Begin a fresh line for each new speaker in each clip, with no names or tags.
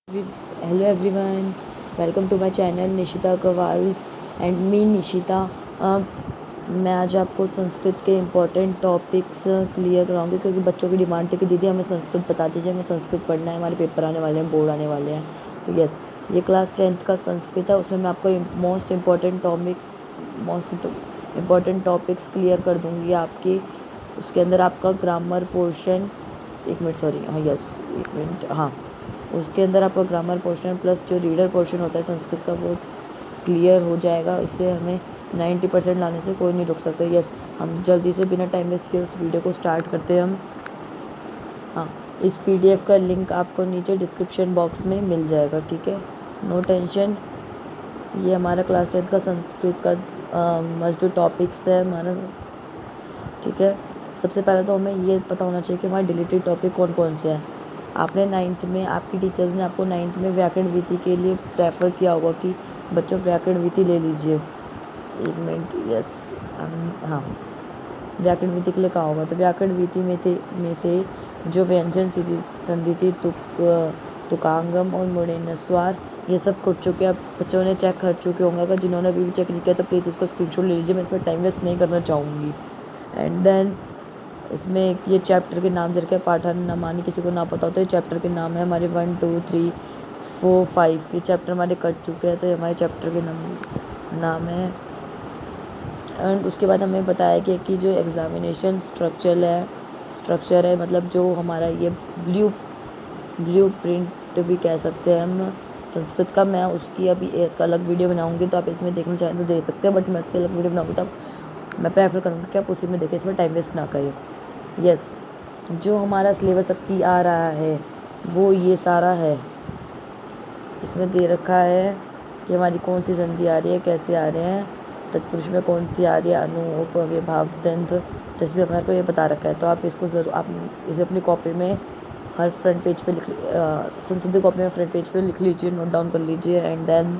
Hello everyone, welcome to my channel Nishita Kawal and me Nishita. मैं आज आपको संस्कृत के इम्पोर्टेंट टॉपिक्स क्लियर कराऊंगी क्योंकि बच्चों की डिमांड थी कि दीदी हमें संस्कृत बता दीजिए, हमें संस्कृत पढ़ना है, हमारे पेपर आने वाले हैं, बोर्ड आने वाले हैं। तो यस, ये क्लास 10th का संस्कृत है। उसमें मैं आपको मोस्ट इम्पॉर्टेंट टॉपिक्स क्लियर कर दूँगी आपकी। उसके अंदर आपका ग्रामर पोर्शन, उसके अंदर आपका ग्रामर पोर्शन प्लस जो रीडर पोर्शन होता है संस्कृत का वो क्लियर हो जाएगा। इससे हमें 90% लाने से कोई नहीं रोक सकता। यस, हम जल्दी से बिना टाइम वेस्ट किए उस वीडियो को स्टार्ट करते हैं हम। इस PDF का लिंक आपको नीचे डिस्क्रिप्शन बॉक्स में मिल जाएगा, ठीक है, नो टेंशन। ये हमारा क्लास 10th का संस्कृत का मस्ट डू टॉपिक्स है हमारा, ठीक है। सबसे पहले तो हमें ये पता होना चाहिए कि हमारे डिलीटेड टॉपिक कौन कौन से हैं। आपने 9th में, आपकी टीचर्स ने आपको 9th में व्याकरण वीति के लिए प्रेफर किया होगा कि बच्चों व्याकरण वीति ले लीजिए। एक मिनट, यस, व्याकरण वीति के लिए कहा होगा। तो व्याकरण वीति में से जो व्यंजन संधि थी, तुकांगम और मुड़ेनस्वार, ये सब कर चुके हैं। बच्चों ने चेक कर चुके होंगे। अगर जिन्होंने अभी भी चेक नहीं किया तो प्लीज़ उसको स्क्रीनशॉट ले लीजिए, मैं इसमें टाइम वेस्ट नहीं करना चाहूँगी। एंड देन इसमें ये चैप्टर के नाम दे रखे हैं, पाठन नमानी, किसी को ना पता हो तो ये चैप्टर के नाम है हमारे 1, 2, 3, 4, 5। ये चैप्टर हमारे कट चुके हैं, तो ये हमारे चैप्टर के नाम है। एंड उसके बाद हमें बताया गया कि जो एग्जामिनेशन स्ट्रक्चर है, मतलब जो हमारा ये ब्लू प्रिंट भी कह सकते हैं हम संस्कृत का। मैं उसकी अभी एक अलग वीडियो बनाऊंगी, तो आप इसमें देखना चाहें तो देख सकते हैं, बट मैं उसकी अलग वीडियो बनाऊंगी तो मैं प्रेफर करूँगी कि आप उसी में देखें, इसमें टाइम वेस्ट ना करें। यस, जो हमारा सिलेबस अब की आ रहा है वो ये सारा है। इसमें दे रखा है कि हमारी कौन सी संधि आ रही है, कैसे आ रहे हैं, तत्पुरुष में कौन सी आ रही है, अनु, उप, अव्ययभाव, दंत। तो इसमें हमारे को ये बता रखा है। तो आप इसको ज़रूर, आप इसे अपनी कॉपी में हर फ्रंट पेज पे संस्कृत कॉपी में फ्रंट पेज पे लिख लीजिए, नोट डाउन कर लीजिए। एंड देन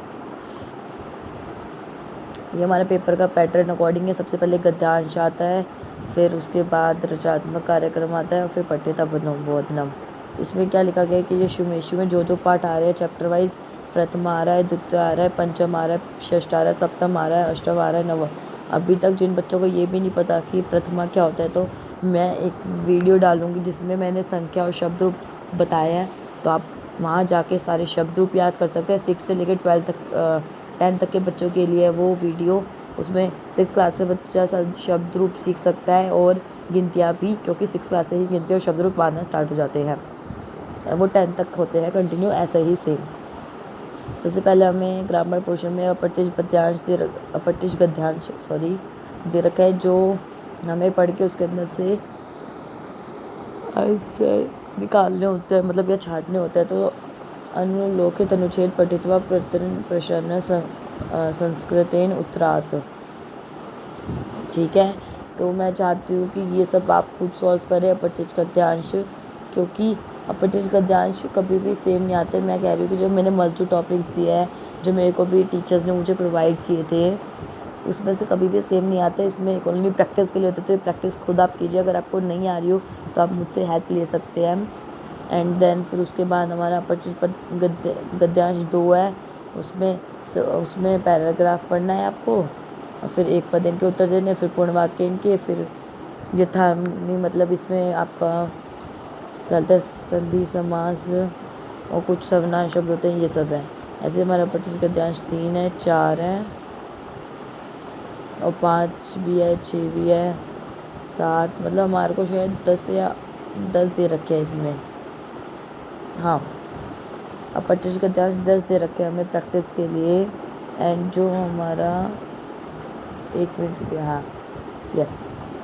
ये हमारे पेपर का पैटर्न अकॉर्डिंग है। सबसे पहले गद्यांश आता है, फिर उसके बाद रचनात्मक कार्यक्रम आता है और फिर पठ्यता बोधनम। इसमें क्या लिखा गया है कि ये शुमेशु में जो पाठ आ रहे हैं चैप्टर वाइज, प्रथम आ रहा है, द्वितीय आ रहा है, पंचम आ रहा है, षष्ठ आ रहा है, सप्तम आ रहा है, अष्टम आ रहा है, नवम। अभी तक जिन बच्चों को ये भी नहीं पता कि प्रथमा क्या होता है, तो मैं एक वीडियो डालूँगी जिसमें मैंने संख्या और शब्द रूप बताया है, तो आप वहाँ जाके सारे शब्द रूप याद कर सकते हैं। 6 से लेकर 12 तक 10 तक के बच्चों के लिए वो वीडियो, उसमें 6th क्लास से बच्चा शब्द रूप सीख सकता है और गिनतियाँ भी, क्योंकि 6th क्लास से ही गिनती और शब्द रूप आना स्टार्ट हो जाते हैं। वो 10 तक होते हैं कंटिन्यू, ऐसा ही सेम। सबसे पहले हमें ग्रामर पोर्शन में अपठित गद्यांश दे रखा है, जो हमें पढ़ के उसके अंदर से आंसर निकालने होते हैं, मतलब या छाटने होते हैं। तो अनुलोकित अनुच्छेद पठित्वा प्रश्न संस्कृतेन उत्तरात्, ठीक है। तो मैं चाहती हूँ कि ये सब आप खुद सॉल्व करें अपठित गद्यांश, क्योंकि अपठित गद्यांश कभी भी सेम नहीं आते। मैं कह रही हूँ कि जो मैंने मस्ट डू टॉपिक्स दिया है, जो मेरे को भी टीचर्स ने मुझे प्रोवाइड किए थे, उसमें से कभी भी सेम नहीं आते। इसमें ओनली प्रैक्टिस के लिए होते थे। प्रैक्टिस खुद आप कीजिए, अगर आपको नहीं आ रही हो तो आप मुझसे हेल्प ले सकते हैं। एंड देन फिर उसके बाद हमारा अपठित गद्यांश 2 है। उसमें पैराग्राफ पढ़ना है आपको, और फिर एक पद इनके उत्तर देने, फिर पूर्ण वाक्य इनके, फिर यथार्थ, मतलब इसमें आपका गलत संधि समास और कुछ सर्वनाम शब्द होते हैं, ये सब है। ऐसे हमारा अपठित गद्यांश 3 है, 4 है और 5 भी है, 6 भी है, 7, मतलब हमारे को शायद 10 दे रखे हैं इसमें। हाँ, अपठित गद्यांश 10 दे रखे हैं हमें प्रैक्टिस के लिए। एंड जो हमारा एक मिनट रुकिए,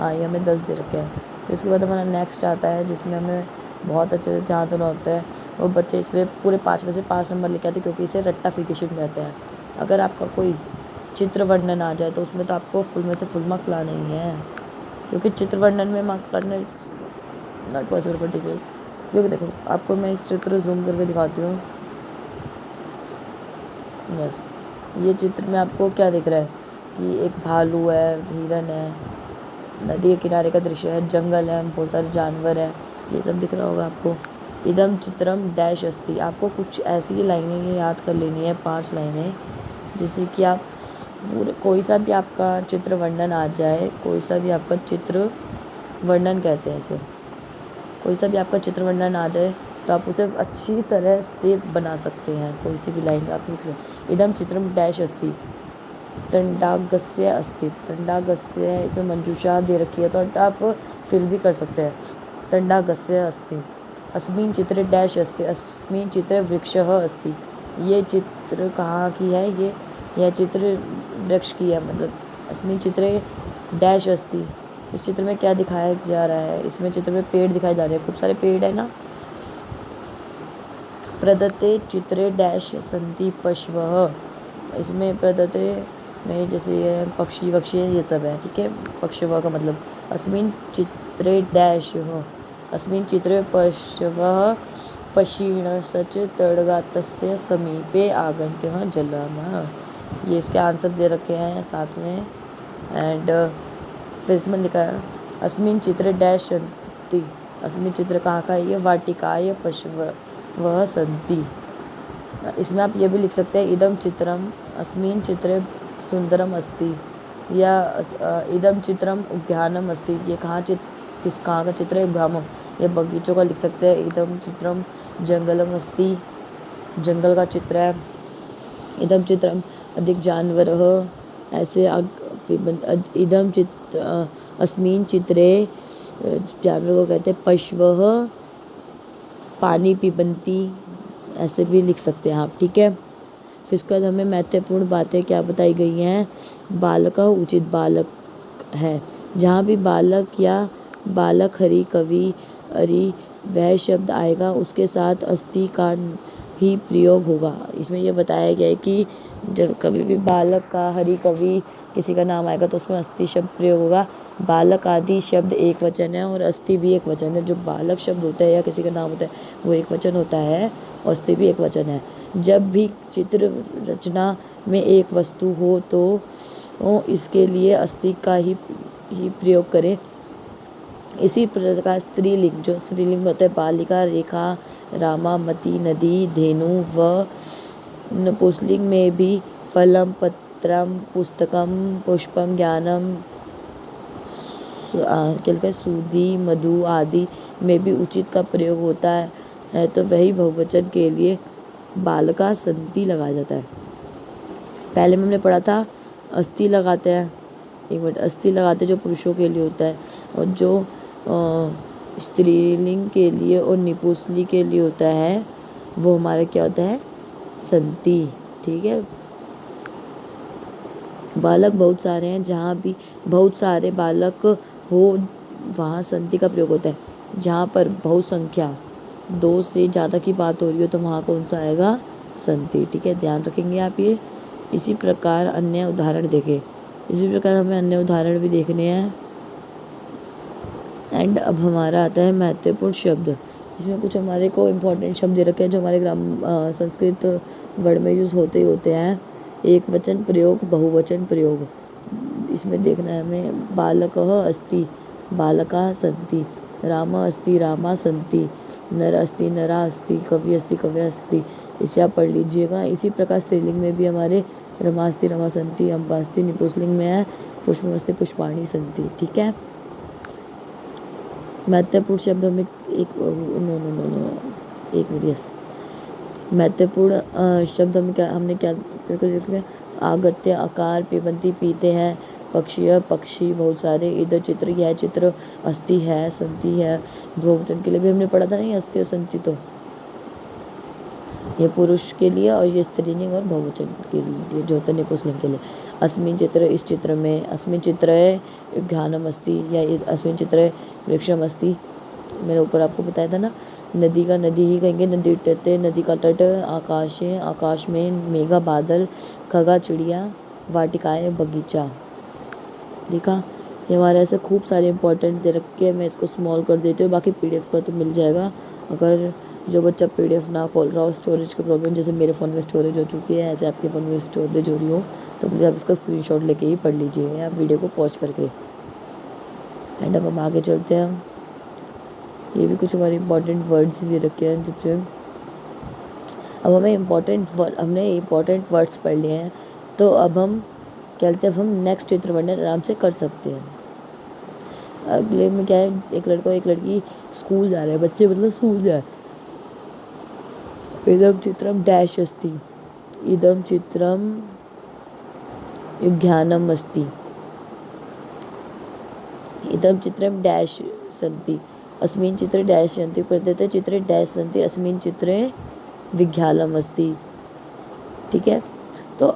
ये हमें 10 दे रखे हैं। फिर उसके बाद हमारा नेक्स्ट आता है, जिसमें हमें बहुत अच्छे से ध्यान देना होता है। वो बच्चे इसमें पूरे 5 में से 5 नंबर लेके आते हैं, क्योंकि इसे रट्टाफिकेशन कहते हैं। अगर आपका कोई चित्र वर्णन आ जाए तो उसमें तो आपको फुल में से फुल मार्क्स लाने ही हैं, क्योंकि चित्र वर्णन में मार्क्स काटना it's not possible for teachers. क्योंकि देखो, आपको मैं एक चित्र जूम करके दिखाती हूँ। यस, ये चित्र में आपको क्या दिख रहा है कि एक भालू है, हिरन है, नदी के किनारे का दृश्य है, जंगल है, बहुत सारे जानवर हैं, ये सब दिख रहा होगा आपको। इदम चित्रम डैश अस्ति। आपको कुछ ऐसी लाइनें ये याद कर लेनी है, 5 लाइनें, जिससे कि आप पूरे कोई सा भी आपका चित्र वर्णन आ जाए, कोई सा भी आपका चित्र वर्णन कहते हैं इसे, कोई सा भी आपका चित्र वर्णन आ जाए तो आप उसे अच्छी तरह से बना सकते हैं। कोई सी भी लाइन आप लिख सकते। इदम चित्रम डैश अस्ति तंडागस्य अस्ति। तंडागस्य, इसमें मंजूषा दे रखी है तो आप फिल भी कर सकते हैं। तंडागस्य अस्ति। अस्मिन् चित्रे डैश अस्ति। अस्मिन् चित्रे वृक्षः अस्ति। ये चित्र कहाँ की है? यह चित्र वृक्ष की है। मतलब अस्मिन् चित्रे डैश अस्ति, इस चित्र में क्या दिखाया जा रहा है? इसमें चित्र में पेड़ दिखाए जा रहे हैं, खूब सारे पेड़ है ना। प्रदत्ते चित्रे डैश सन्ति पशवः। इसमें प्रदत्ते में जैसे ये पक्षी वक्षी ये सब है, ठीक है। पशवः का मतलब अस्मिन् चित्रे डैश हो। अस्मिन् चित्रे पशवः पक्षिणश्च तडागस्य समीपे आगन्तः जलम। ये इसके आंसर दे रखे हैं साथ में। एंड फिर इसमें लिखा है अस्मिन् चित्रे डैश सन्ति। अस्मिन् चित्र कहाँ का है? ये वाटिकाय पशवः सन्ति। इसमें आप ये भी लिख सकते हैं इदम चित्रम अस्मिन् चित्रे सुंदरम अस्ति, या इदम चित्रम उद्यानम अस्ति। ये कहाँ का चित्र है? उद्यानम, ये बगीचों का लिख सकते हैं। इदम चित्रम जंगलम अस्ति, जंगल का चित्र है। इदम चित्रम अधिक जानवरः, ऐसे इदम चित्र अस्मिन् चित्रे जानवर को कहते हैं पशवः पानी पिबन्ति, ऐसे भी लिख सकते हैं आप, ठीक है। फिर उसके बाद हमें महत्वपूर्ण बातें क्या बताई गई हैं? बालक उचित बालक है। जहाँ भी बालक या बालक हरि कवि अरि वह शब्द आएगा उसके साथ अस्ति का ही प्रयोग होगा। इसमें यह बताया गया है कि जब कभी भी बालक का हरि कवि किसी का नाम आएगा तो उसमें अस्ति शब्द प्रयोग होगा। बालक आदि शब्द एक वचन है और अस्ति भी एक वचन है। जो बालक शब्द होता है या किसी का नाम होता है वो एक वचन होता है, और अस्ति भी एक वचन है। जब भी चित्र रचना में एक वस्तु हो तो इसके लिए अस्ति का ही प्रयोग करें। इसी प्रकार स्त्रीलिंग, जो स्त्रीलिंग होता है बालिका, रेखा, रामा, मति, नदी, धेनु व नपुंसकलिंग में भी फलम, पत्रम, पुस्तकम, पुष्पम, ज्ञानम, सूदी, मधु आदि में भी उचित का प्रयोग होता है तो वही बहुवचन के लिए बालका सन्ति लगाया जाता है। पहले में हमने पढ़ा था अस्ति लगाते हैं, एक मिनट, अस्ति लगाते जो पुरुषों के लिए होता है, और जो स्त्रीलिंग के लिए और नपुंसकलिंग के लिए होता है वो हमारा क्या होता है? सन्ति, ठीक है। बालक बहुत सारे हैं, जहाँ भी बहुत सारे बालक हो वहाँ सन्ति का प्रयोग होता है। जहाँ पर बहुत संख्या 2 से ज़्यादा की बात हो रही हो तो वहाँ कौन सा आएगा? सन्ति, ठीक है, ध्यान रखेंगे आप ये। इसी प्रकार अन्य उदाहरण देखें। इसी प्रकार हमें अन्य उदाहरण भी देखने हैं। एंड अब हमारा आता है महत्वपूर्ण शब्द। इसमें कुछ हमारे को इम्पोर्टेंट शब्द दे रखे हैं जो हमारे संस्कृत वर्ड में यूज़ होते ही होते हैं। एक वचन प्रयोग, बहुवचन प्रयोग, इसमें देखना है हमें। बालकः अस्ति, बालकाः सन्ति, रामः अस्ति, रामाः सन्ति, नर अस्ति, नराः अस्ति, कवि अस्ति, कवयः अस्ति। इसे आप पढ़ लीजिएगा। इसी प्रकार स्त्रीलिंग में भी हमारे रमा अस्ति, रमा सन्ति, अम्बा अस्ति। नपुंसकलिंग में है पुष्पम अस्ति, पुष्पाणि सन्ति, ठीक है। महत्वपूर्ण शब्द हमें एक मिनट, यस, महत्वपूर्ण शब्द हमने क्या आगत्य, आकार, पिबन्ति पीते हैं, पक्षीय पक्षी बहुत सारे, इधर चित्र, यह चित्र, अस्ति है, सन्ति है। बहुवचन के लिए भी हमने पढ़ा था नहीं, अस्ति और सन्ति, तो ये पुरुष के लिए और ये स्त्रीलिंग और बहुवचन के लिए जो होता है नपुंसकलिंग के लिए। अस्मिन् चित्र, इस चित्र में, अस्मिन् चित्रे उद्यानम अस्ति, या अस्मिन् चित्रे वृक्षम अस्ति। मैंने ऊपर आपको बताया था ना। नदी का नदी ही कहेंगे, नदी तटे, नदी का तट, आकाशे, आकाश में, मेघा बादल, खगा चिड़िया, वाटिकाएँ बगीचा। देखा, ये हमारे ऐसे खूब सारे इंपॉर्टेंट दे रखे हैं। मैं इसको स्मॉल कर देती हूँ, बाकी PDF का तो मिल जाएगा। अगर जो बच्चा PDF ना खोल रहा हो, स्टोरेज की प्रॉब्लम, जैसे मेरे फ़ोन में स्टोरेज हो चुकी है, ऐसे आपके फ़ोन में स्टोरेज हो रही हो, तो मुझे आप इसका स्क्रीनशॉट लेके ही पढ़ लीजिए या वीडियो को पॉज करके। एंड अब हम आगे चलते हैं। ये भी कुछ हमारे इंपॉर्टेंट वर्ड्स दे रखे हैं जब से। अब हमें हमने इम्पोर्टेंट वर्ड्स पढ़ लिए हैं, तो अब हम कहते हैं अब हम नेक्स्ट चित्र वर्णन आराम से कर सकते हैं। अगले में क्या है, एक लड़का एक लड़की स्कूल जा रहे हैं, बच्चे मतलब स्कूल जा रहे हैं। इदम चित्रम डैश अस्ति, इदम चित्रम युज्ञानम अस्ति, इदम चित्रम डैश सन्ति, अस्मिन् चित्रे डैश सन्ति, प्रदत्ते चित्रे डैश सन्ति, अस्मिन् चित्रे विज्ञानम अस्ति। ठीक है, तो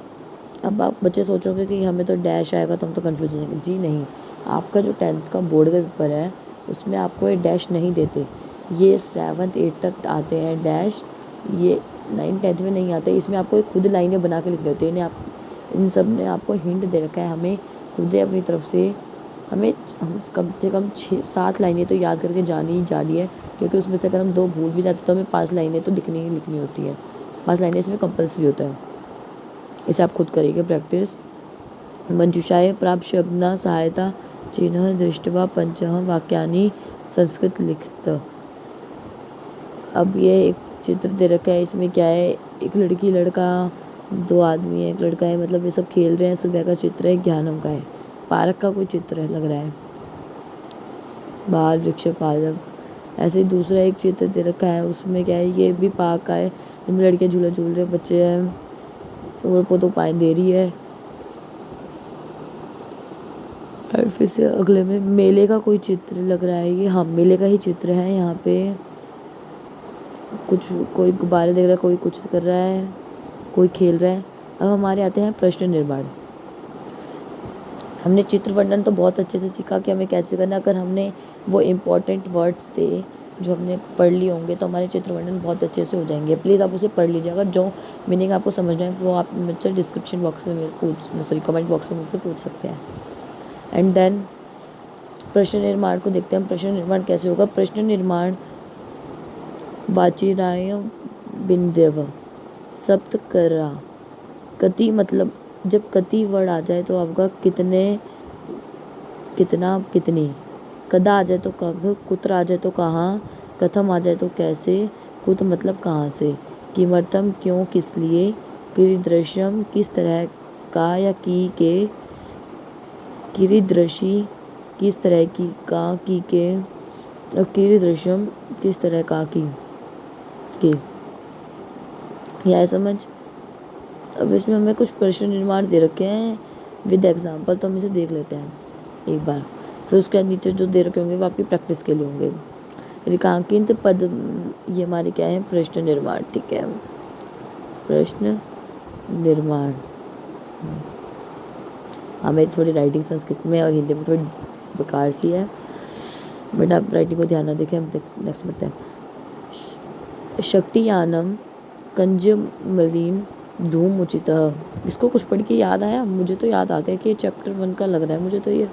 अब आप बच्चे सोचोगे कि हमें तो डैश आएगा तो हम तो कन्फ्यूज हो जाएंगे। जी नहीं, आपका जो 10th का बोर्ड का पेपर है उसमें आपको ये डैश नहीं देते। ये 7th 8th तक आते हैं डैश, ये 9th 10th में नहीं आते। इसमें आपको खुद लाइनें बना के लिख रहे होते हैं। इन सब ने आपको हिंट दे रखा है, हमें खुद अपनी तरफ से हमें कम से कम 6-7 लाइनें तो याद करके जानी है, क्योंकि उसमें से अगर हम 2 भूल भी जाते तो हमें 5 लाइनें तो लिखनी होती है। 5 लाइनें इसमें कंपल्सरी होता है। इसे आप खुद करिएगा प्रैक्टिस। मंजूषाए प्राप्त शब्दना सहायता चिन्ह दृष्टवा पंचह वाक्यानि संस्कृत लिखत। अब ये एक चित्र दे रखा है, इसमें क्या है, एक लड़की लड़का 2 आदमी है, एक लड़का है, मतलब ये सब खेल रहे हैं। सुबह का चित्र है, ज्ञानम का है, पार्क का कोई चित्र है लग रहा है, बाल वृक्ष पालक। ऐसे ही दूसरा एक चित्र दे रखा है, उसमें क्या है, ये भी पार्क का है, इसमें लड़कियाँ झूला झूल रहे बच्चे हैं और वो तो पानी दे रही है। और फिर से अगले में मेले का कोई चित्र लग रहा है, ये हाँ मेले का ही चित्र है। यहाँ पे कुछ कोई गुब्बारे देख रहा है, कोई कुछ कर रहा है, कोई खेल रहा है। अब हमारे आते हैं प्रश्न निर्माण। हमने चित्र वर्णन तो बहुत अच्छे से सीखा कि हमें कैसे करना। अगर हमने वो इम्पोर्टेंट वर्ड्स थे जो हमने पढ़ लिए होंगे तो हमारे चित्र वर्णन बहुत अच्छे से हो जाएंगे। प्लीज़ आप उसे पढ़ लीजिए। अगर जो मीनिंग आपको समझना है वो आप मुझसे डिस्क्रिप्शन बॉक्स में कमेंट बॉक्स में मुझसे पूछ सकते हैं। एंड देन प्रश्न निर्माण को देखते हैं हम। प्रश्न निर्माण कैसे होगा। प्रश्न निर्माण वाचिराय बिंदेव सप्तकरा कति, मतलब जब कति वर्ड आ जाए तो आपका कितने, कितना, कितनी। कदा आ जाए तो कब, कुत्र आ जाए तो कहाँ, कथम आ जाए तो कैसे, कुत मतलब कहाँ से, किमर्थम क्यों, किस लिए, कीदृशम किस तरह का या की कीदृशी किस तरह की का, की के, और कीदृशम किस तरह का की के। यह है समझ। अब इसमें हमें कुछ प्रश्न निर्माण दे रखे हैं विद एग्जाम्पल, तो हम इसे देख लेते हैं एक बार। फिर उसके नीचे जो दे रखे होंगे वो आपकी प्रैक्टिस के लिए होंगे। रेखांकित पद, ये हमारे क्या है, प्रश्न निर्माण। ठीक है, प्रश्न निर्माण। हमें थोड़ी राइटिंग संस्कृत में और हिंदी में थोड़ी बेकार सी है, बट आप राइटिंग को ध्यान न देखें। हम नेक्स्ट बढ़ते हैं। शक्तियानम कंजमलीन धूम उचित। इसको कुछ पढ़ के याद आया, मुझे तो याद आ गया कि चैप्टर 1 का लग रहा है मुझे तो ये,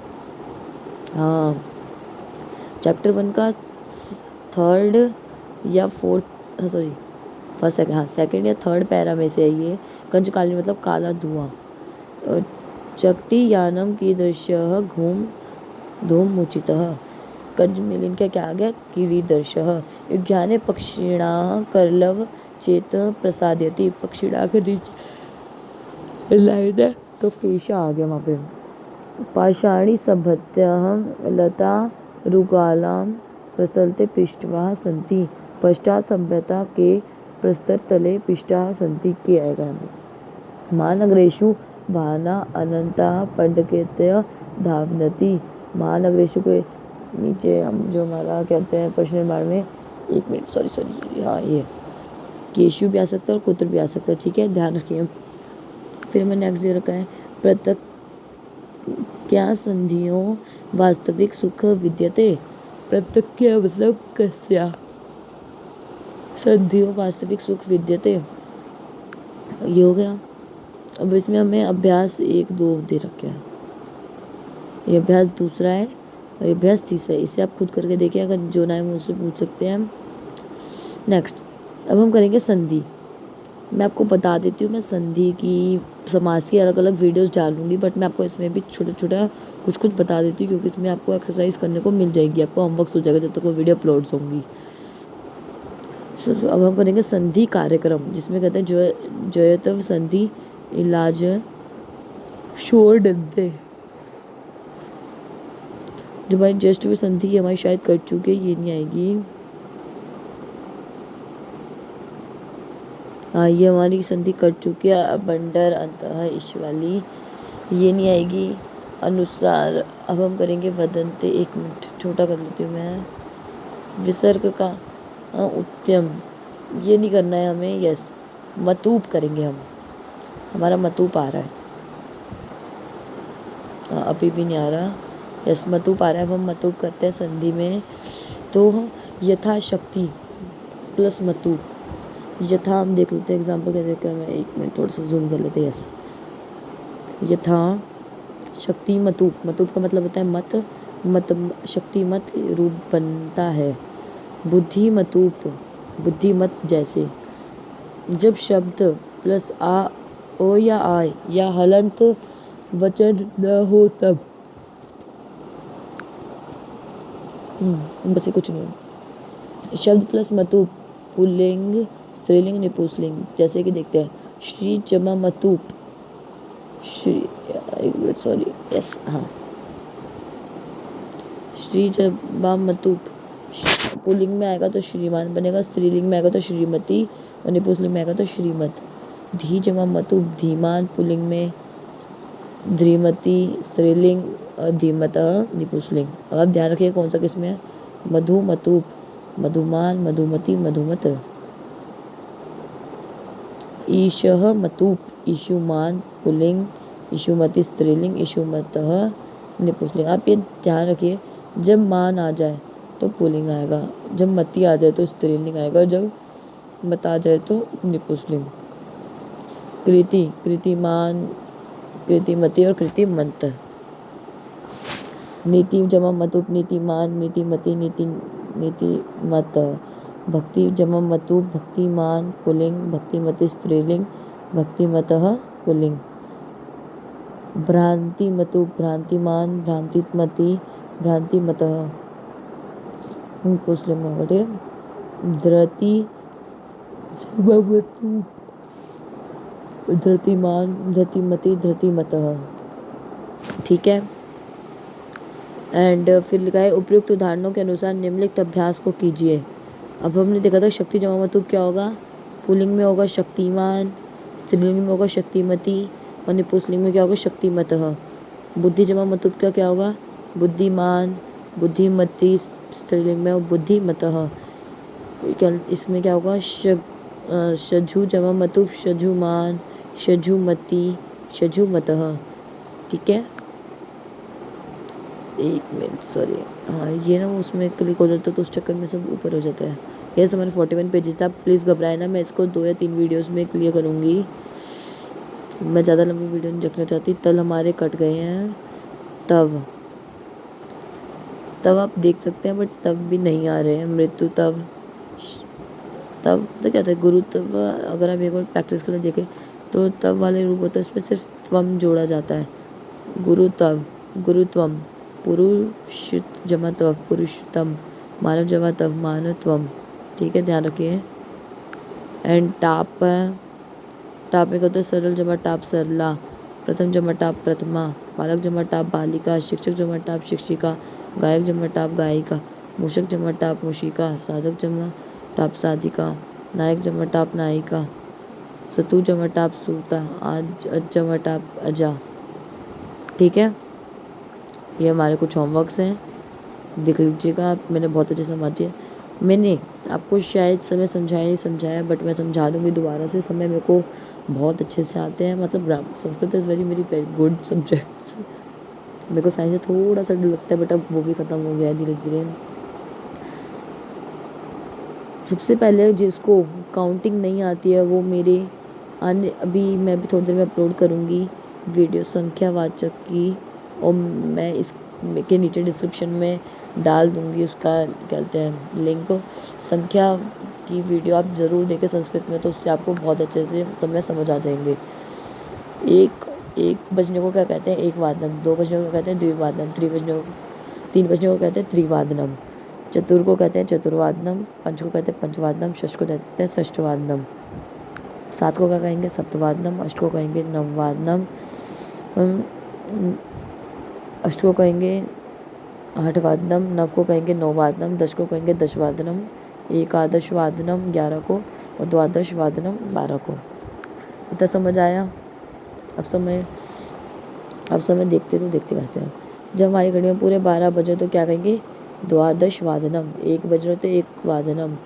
हाँ चैप्टर 1 का 3rd या 4th, सॉरी फर्स्ट सेकंड, हाँ 2nd या 3rd पैरा में से है ये। कंजकाली मतलब काला धुआं। चक्टियानम की दृश्य घूम धूम उचित। कंज मिलिन का क्या आ गया, कीरीदर्श। युज्ञाने पक्षिणा करलव चेत प्रसादयति। पक्षिणा के नीचे लाइन है तो पेशा आ गया वहाँ पे। पाषाणी सभ्यतः लता रुगालाम प्रसलते पिष्टवा सन्ति। पश्चात सभ्यता के प्रस्तर तले पिष्टा सन्ति के आएगा हमें। महानगरेषु भाना अनंता पंडकेत्य धावनति। महानगरेषु के नीचे हम जो हमारा कहते हैं प्रश्न निर्माण में, 1 मिनट सॉरी हाँ ये केशु भी आ सकता है और कुत्र भी आ सकता है। ठीक है, ध्यान रखिए। फिर मैंने नेक्स्ट दे रखा है, पृथक क्या संधियों वास्तविक सुख विद्यते। पृथक क्या मतलब कस्या संधियों वास्तविक सुख विद्यते, ये हो गया। अब इसमें हमें अभ्यास 1-2 दे रखे हैं। ये अभ्यास दूसरा है और ये अभ्यास तीसरा है। इसे आप खुद करके देखिए, अगर जो ना है मुझसे पूछ सकते हैं हम। नेक्स्ट अब हम करेंगे संधि। मैं आपको बता देती हूँ, मैं संधि की समास की अलग अलग वीडियोस डालूंगी, बट मैं आपको इसमें भी छोटा छोटा कुछ कुछ बता देती हूँ क्योंकि इसमें आपको एक्सरसाइज करने को मिल जाएगी, आपको होमवर्क हो जाएगा जब तक वो वीडियो अपलोड्स होंगी। अब हम करेंगे संधि कार्यक्रम, जिसमें कहते हैं जयतव संधि इलाज शोर डंडे। जो हमारी जस्ट भी संधि हमारी शायद कर चुके, ये नहीं आएगी। हाँ, ये हमारी संधि कर चुकी है। बंडर अंतः इश वाली, ये नहीं आएगी। अनुसार अब हम करेंगे वदंते, 1 मिनट छोटा कर लेती हूँ मैं। विसर्ग का उत्तम, ये नहीं करना है हमें। यस, मतूप करेंगे हम, हमारा मतूप आ रहा है। अभी भी नहीं आ रहा। यस, मतूप आ रहा है। अब हम मतूप करते हैं संधि में, तो यथाशक्ति प्लस मतूप। यथा हम देख लेते हैं एग्जाम्पल कैसे कर, मैं 1 मिनट थोड़ा सा जूम कर लेते हैं। यस, यथा शक्ति मतूप, मतूप का मतलब होता है मत शक्ति मत रूप बनता है। बुद्धि मतूप, बुद्धिमत जैसे। जब शब्द प्लस ओ या आय या हलंत वचन न हो तब। बस कुछ नहीं है। शब्द प्लस मतूप पुल्लिंग स्त्रीलिंग निपुंसलिंग, जैसे कि देखते हैं श्री जमा मतूप श्री, एक मिनट सॉरी, यस हाँ, श्री जमा मतूप पुल्लिंग में आएगा तो श्रीमान बनेगा, स्त्रीलिंग में आएगा तो श्रीमती और निपुंसलिंग में आएगा तो श्रीमत। धी जमा मतूप धीमान पुल्लिंग में, धीमती स्त्रीलिंग और धीमत निपुंसलिंग। अब आप ध्यान रखिए कौन सा किस में है। मधु मतूप मधुमान मधुमती मधुमत। ईशः मतूप ईशुमान पुल्लिंग, ईशुमती स्त्रीलिंग, ईशुमतः निपुंसलिंग। आप ये ध्यान रखिए, जब मान आ जाए तो पुल्लिंग आएगा, जब मती आ जाए तो स्त्रीलिंग आएगा, जब मत आ जाए तो निपुंसलिंग। कृति कृतिमान कृतिमती और कृतिमंत। नीति जमा मतूप नीतिमान नीतिमती नीतिमत। भक्ति जमा मतूप भक्तिमान पुल्लिंग, भक्तिमती स्त्रीलिंग, भक्तिमतः पुल्लिंग। भ्रांति मतूप भ्रांतिमान भ्रांतिमती भ्रांतिमतः पुल्लिंग होगा। ठीक है। धृति जमा मतूप धृतिमान धृतिमती धृतिमतः। ठीक है। एंड फिर लिखा है उपयुक्त उदाहरणों के अनुसार निम्नलिखित अभ्यास को कीजिए। अब हमने देखा था शक्ति जमा मतूप क्या होगा, पुल्लिंग में होगा शक्तिमान, स्त्रीलिंग में होगा शक्तिमती और निपुंसलिंग में क्या होगा शक्तिमतः। बुद्धि जमा मतूप का क्या होगा, बुद्धिमान बुद्धिमती स्त्रीलिंग में और बुद्धिमतः। इसमें क्या होगा शजु जमा मतूप शजुमान शजुमती शजुमतः। ठीक है। 1 मिनट सॉरी, हाँ ये ना उसमें क्लिक हो जाता है तो उस चक्कर में सब ऊपर हो जाता है। ये हमारे 41 पेजेस। आप प्लीज़ घबराए ना, मैं इसको 2 या 3 वीडियोस में क्लियर करूँगी। मैं ज़्यादा लंबी वीडियो नहीं रखना चाहती। तल हमारे कट गए हैं। तब आप देख सकते हैं, बट तब भी नहीं आ रहे हैं। मृत्यु तब तो क्या था, गुरु तब। अगर आप एक बार प्रैक्टिस करके देखें तो तब वाले रूप होता है, उसमें सिर्फ त्वम जोड़ा जाता है। गुरु तव गुरुत्वम, पुरुष जमा तव पुरुषतम, मानव जमा तव मानवत्वम। ठीक है, ध्यान रखिए। एंड टाप में कहते हैं सरल जमा टाप सरला, प्रथम जमा टाप प्रथमा, बालक जमा टाप बालिका, शिक्षक जमा टाप शिक्षिका, गायक जमा टाप गायिका, मूषक जमा टाप मूषिका, साधक जमा टाप साधिका, नायक जमा टाप नायिका, सतु जमा टाप सूता, आज जमा टाप अजा। ठीक है, ये हमारे कुछ होमवर्क्स हैं, देख लीजिएगा आप। मैंने बहुत अच्छे समझे। मैंने आपको शायद समय समझाया बट मैं समझा दूँगी दोबारा से। समय मेरे को बहुत अच्छे से आते हैं, मतलब Sanskrit is very good subjects. मेरे को साइंस से थोड़ा सा डर लगता है बट अब वो भी ख़त्म हो गया है धीरे धीरे। सबसे पहले जिसको काउंटिंग नहीं आती है वो मेरे अभी मैं भी थोड़ी देर में अपलोड करूँगी वीडियो संख्यावाचक की, और मैं इसके नीचे डिस्क्रिप्शन में डाल दूँगी उसका क्या कहते हैं लिंक। संख्या की वीडियो आप ज़रूर देखें संस्कृत में, तो उससे आपको बहुत अच्छे से समय समझ आ जाएंगे। 1 बजने को क्या कहते हैं? 1 वादनम। 2 बजने को कहते हैं द्विवादनम। 3 बजने को कहते हैं त्रिवादनम। चतुर को कहते हैं चतुर्वादनम। 5 को कहते हैं पंचवादनम। 6 को कहते हैं षष्ठवादनम। 7 को क्या कहेंगे? सप्तवादनम। 8 को कहेंगे नववादनम। 8 को कहेंगे आठवादनम। 9 को कहेंगे नौवादनम। 10 को कहेंगे दशवादनम। एकादशवादनम 11 को और द्वादशवादनम 12 को। इतना समझ आया? अब समय देखते तो देखते कैसे हैं। जब हमारी घड़ी में पूरे 12 बजे तो क्या कहेंगे? द्वादश वादनम। 1 बज रहे हो तो 1 वादनम।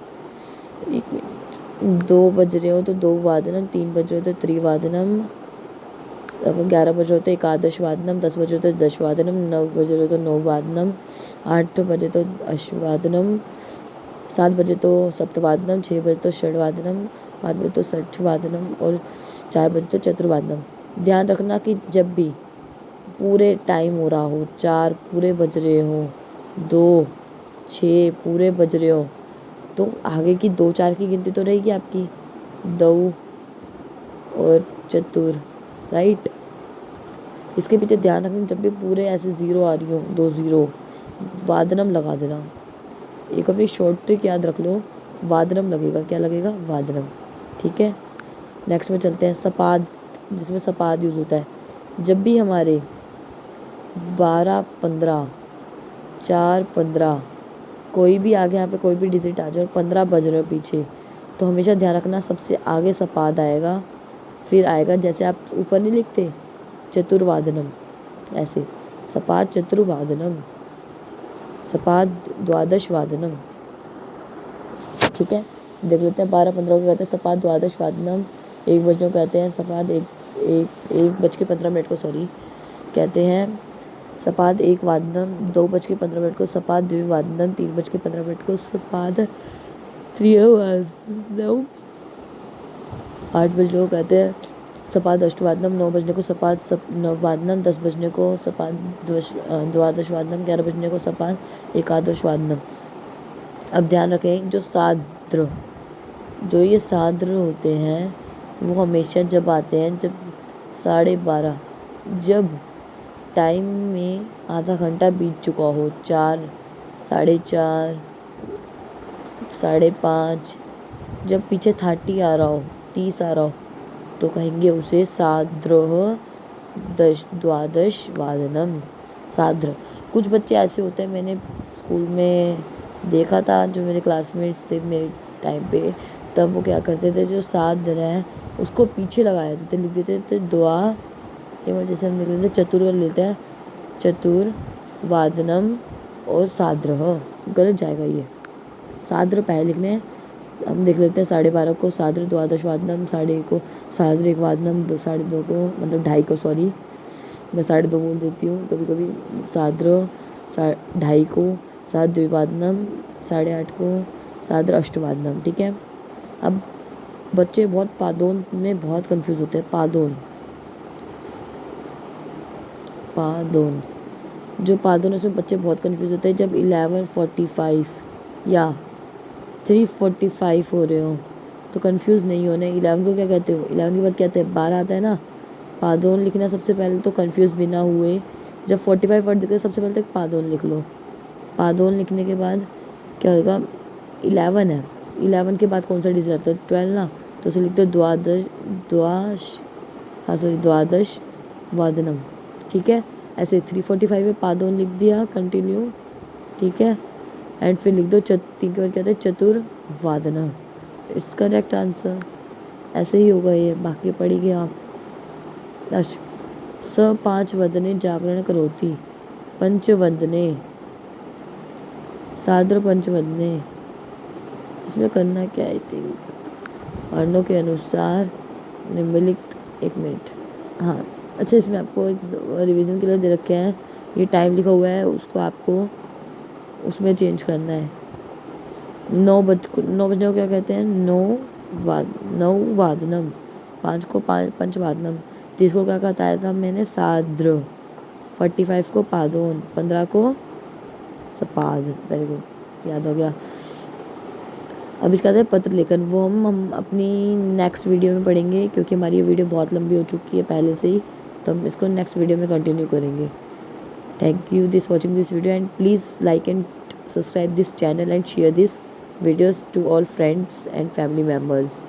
1 मिनट। 2 बज रहे हो तो 2 वादनम। 3 बज रहे हो तो त्रिवादनम। अब 11 बज रहे हो तो एकादश वादनम। 10 बज रहे हो तो दशवादनम। 9 बज रहे हो तो नौवादनम। 8 बजे तो अष्टवादनम। 7 बजे तो सप्तवादनम। 6 बजे तो षड्वादनम। 5 बजे तो षष्ठवादनम और 4 बजे तो चतुर्वादनम। ध्यान रखना कि जब भी पूरे टाइम हो रहा हो, 4 पूरे बज रहे हो, 2 6 पूरे बज रहे हो, तो आगे की 2 4 की गिनती तो रहेगी आपकी, दो और चतुर, राइट। इसके पीछे ध्यान रखना, जब भी पूरे ऐसे 0 आ रही हो, 2 0, वादनम लगा देना। एक अपनी शॉर्ट ट्रिक याद रख लो, वादनम लगेगा। क्या लगेगा? वादनम। ठीक है, नेक्स्ट में चलते हैं। सपाद, जिसमें सपाद यूज़ होता है। जब भी हमारे 12 15 4 15 कोई भी आगे यहाँ पे कोई भी डिजिट आ जाए और 15 बज रहे हो पीछे, तो हमेशा ध्यान रखना सबसे आगे सपाद आएगा। फिर आएगा, जैसे आप ऊपर नहीं लिखते चतुर्वादनम, ऐसे सपाद चतुर्वादनम, सपाद द्वादश वादनम। ठीक है, देख लेते हैं। 12 15 को कहते हैं सपाद द्वादश वादनम। 1 बजने को कहते हैं सपाद 1:15 को कहते हैं सपाद 1 वादनम। 2:15 को सपाद द्विवादनम। 3:15 को सपाद त्रिवादनम। 8 बजने को कहते हैं सपाद अष्टवादनम। 9 बजने को सपाद नववादनम। 10 बजने को सपाद द्वादशवादनम। 11 बजने को सपाद एकादशवादनम। अब ध्यान रखें, जो ये साद्र होते हैं वो हमेशा जब आते हैं जब 12:30, जब टाइम में आधा घंटा बीत चुका हो, 4 4:30 5:30, जब पीछे 30 आ रहा हो, 30 आ रहा हो, तो कहेंगे उसे साद्र द्वादश वादनम। साद्र। कुछ बच्चे ऐसे होते हैं, मैंने स्कूल में देखा था, जो मेरे क्लासमेट्स थे मेरे टाइम पे, तब वो क्या करते थे, जो साद्र है उसको पीछे लगा देते थे, लिख देते थे द्वा, जैसे हम लिख लेते चतुर कर लेते हैं, चतुर वादनम और साद्र। गलत जाएगा ये, साद्र पहले लिखने हैं। हम देख लेते हैं 12:30 को साद्र द्वादश वादनम। 1:30 को साद्र 1 वादनम। 2:30 को, मतलब 2:30 को, मैं 2:30 बोल देती हूँ कभी कभी। साद्र 2:30 को साद्र द्विवादनम। 8:30 को साद्र अष्टवादनम। ठीक है, अब बच्चे बहुत पादोन में बहुत कंफ्यूज होते हैं। पादोन, जो पादोन, उसमें बच्चे बहुत कंफ्यूज होते हैं। जब 11:45 या 3:45 हो रहे हो तो कंफ्यूज नहीं होना है। 11 को क्या कहते हो? 11 के बाद कहते हैं 12 आता है ना, पादोन लिखना सबसे पहले, तो कंफ्यूज भी ना हुए। जब 45 वर्ड दिखे सबसे पहले तक पादोन लिख लो। पादोन लिखने के बाद क्या होगा? 11 है, 11 के बाद कौन सा डिजिट आता है? 12 ना, तो उसे लिखते द्वादश वादनम। ठीक है, ऐसे 3:45 में पादोन लिख दिया, कंटिन्यू। ठीक है, एंड फिर लिख दो 3 के बाद कहते हैं चतुर्वादना। It's correct answer. ऐसे ही होगा ये, बाकी पढ़िए आप। स 5 वदने जागरण करोति, पंचवदने साद्र पंचवदने। इसमें करना क्या है? वर्णों के अनुसार निम्नलिखित, 1 मिनट, हाँ अच्छा, इसमें आपको एक रिवीजन के लिए दे रखे हैं, ये टाइम लिखा हुआ है, उसको आपको उसमें चेंज करना है। 9 बजने को क्या कहते हैं? नौवादनम। 5 को पंचवादनम। 30 को क्या बताया था मैंने? साद्र। 45 को पादोन। 15 को सपाद। वेरी गुड, याद हो गया। अब इसका है पत्र लेखन, वो हम अपनी नेक्स्ट वीडियो में पढ़ेंगे, क्योंकि हमारी ये वीडियो बहुत लंबी हो चुकी है पहले से ही। तो हम इसको नेक्स्ट वीडियो में कंटिन्यू करेंगे। Thank you this watching this video and please like and subscribe this channel and share this videos to all friends and family members.